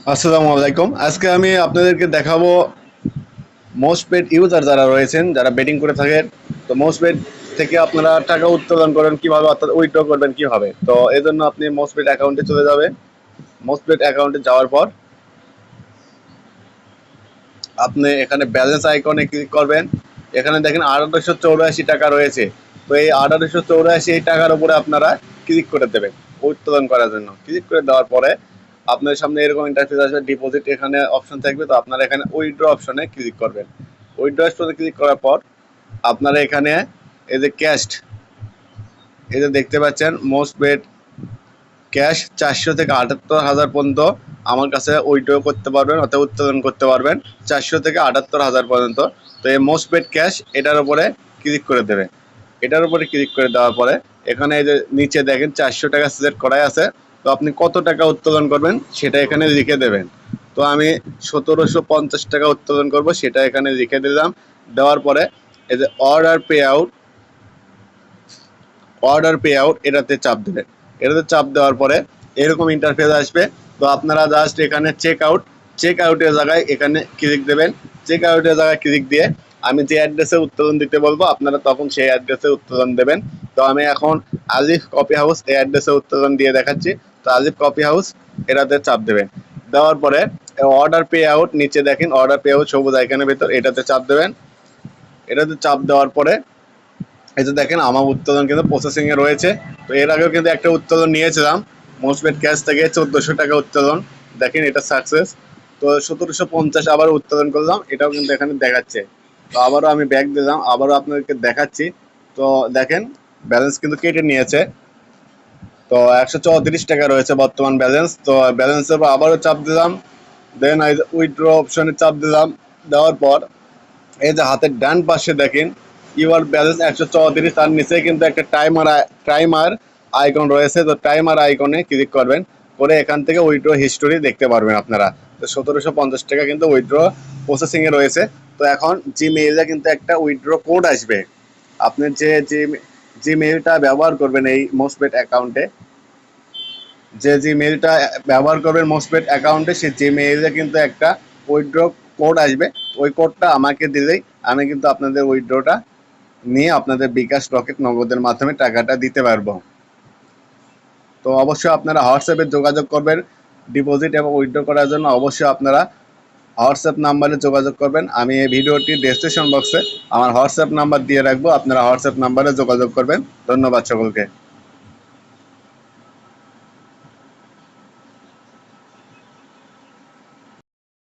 আসসালামু আলাইকুম। আজকে আমি আপনাদেরকে দেখাবো মোস্ট পেড ইউজার যারা রয়েছেন, যারা বেটিং করে থাকেন। তো মোস্ট পেড থেকে আপনারা টাকা উত্তোলন করেন কিভাবে, অর্থাৎ উইথড্র করবেন কিভাবে। তো এই জন্য আপনি মোস্ট পেড অ্যাকাউন্টে চলে যাবে। মোস্ট পেড অ্যাকাউন্টে যাওয়ার পর আপনি এখানে ব্যালেন্স আইকনে ক্লিক করবেন। এখানে দেখেন 1884 টাকা রয়েছে। তো এই 1884 টাকার উপরে আপনারা ক্লিক করে দেবেন উত্তোলন করার জন্য। ক্লিক করে দেওয়ার পরে আপনার সামনে এরকম ইন্টারফেস আসবে, ডিপোজিট এখানে অপশন থাকবে। তো আপনারা এখানে উইথড্র অপশনে ক্লিক করবেন। উইথড্র অপশনে ক্লিক করার পর আপনারা এখানে এই যে ক্যাশ, এই যে দেখতে পাচ্ছেন মোস্ট বেড ক্যাশ 400 থেকে 78,000 পর্যন্ত আমার কাছে উইথড্র করতে পারবেন, অর্থাৎ উত্তোলন করতে পারবেন 400 থেকে 78,000 পর্যন্ত। তো এই মোস্ট পেড ক্যাশ এটার উপরে ক্লিক করে দেবে। এটার উপরে ক্লিক করে দেওয়ার পরে এখানে এই যে নিচে দেখেন 400 টাকা সিলেক্ট করাই আছে। তো আপনি কত টাকা উত্তোলন করবেন সেটা এখানে লিখে দেবেন। তো আমি 1750 টাকা উত্তোলন করব, সেটা এখানে লিখে দিলাম। দেওয়ার পরে এই যে অর্ডার পে আউট এটাতে চাপ দেবেন। এটাতে চাপ দেওয়ার পরে এরকম ইন্টারফেস আসবে। তো আপনারা জাস্ট এখানে চেক আউটের জায়গায় এখানে ক্লিক দেবেন। চেক আউটের জায়গায় ক্লিক দিয়ে আমি যে অ্যাড্রেসে উত্তোলন দিতে বলবো আপনারা তখন সেই অ্যাড্রেসে উত্তোলন দেবেন। তো আমি এখন আলিফ কফি হাউস এই অ্যাড্রেসে উত্তোলন দিয়ে দেখাচ্ছি। তো আলিফ কফি হাউস এটাতে চাপ দেবেন। দেওয়ার পরে অর্ডার পে আউট নিচে দেখেন অর্ডার পে আউট সবুজ আইকনের ভেতর এটাতে চাপ দেবেন। এটাতে চাপ দেওয়ার পরে এই যে দেখেন আমার উত্তোলন কিন্তু প্রসেসিং এ রয়েছে। তো এর আগেও কিন্তু একটা উত্তোলন নিয়েছিলাম মোস্ট পেড ক্যাশ থেকে 1400 টাকা উত্তোলন। দেখেন এটা সাকসেস। তো 1750 আবার উত্তোলন করলাম, এটাও কিন্তু এখানে দেখাচ্ছে। তো আবারও আমি ব্যাক দিলাম, আবারও আপনাদেরকে দেখাচ্ছি। তো দেখেন ব্যালেন্স কিন্তু কেটে নিয়েছে। তো 134 টাকা রয়েছে বর্তমান ব্যালেন্স। তো ব্যালেন্সের উপর আবারও চাপ দিলাম। দেন উইথড্র অপশনে চাপ দিলাম। দেওয়ার পর এই যে হাতের ডান পাশে দেখেন ইউর ব্যালেন্স 134, তার নিচে কিন্তু একটা টাইমার আইকন রয়েছে। তো টাইমার আইকনে ক্লিক করবেন, করে এখান থেকে উইথড্র হিস্টোরি দেখতে পারবেন আপনারা। তো 1750 টাকা কিন্তু উইথড্র প্রসেসিং এ রয়েছে। তো এখন জিমেইলে কিন্তু একটা উইথড্র কোড আসবে। আপনি যে জিমেইলটা ব্যবহার করবেন এই মোস্টপেড অ্যাকাউন্টে, যে জিমেইলটা ব্যবহার করবেন মোস্টপেড অ্যাকাউন্টে, সেই জিমেইলে কিন্তু একটা উইথড্র কোড আসবে। ওই কোডটা আমাকে দিলেই আমি কিন্তু আপনাদের উইথড্রটা নিয়ে আপনাদের বিকাশ রকেট নগদের মাধ্যমে টাকাটা দিতে পারবো। তো অবশ্যই আপনারা হোয়াটসঅ্যাপে যোগাযোগ করবেন ডিপোজিট এবং উইথড্র করার জন্য। অবশ্যই আপনারা হোয়াটসঅ্যাপ নাম্বারে যোগাযোগ করবেন। আমি এই ভিডিওটির ডেসক্রিপশন বক্সে আমার হোয়াটসঅ্যাপ নাম্বার দিয়ে রাখবো, আপনারা হোয়াটসঅ্যাপ নাম্বারে যোগাযোগ করবেন। ধন্যবাদ সকলকে।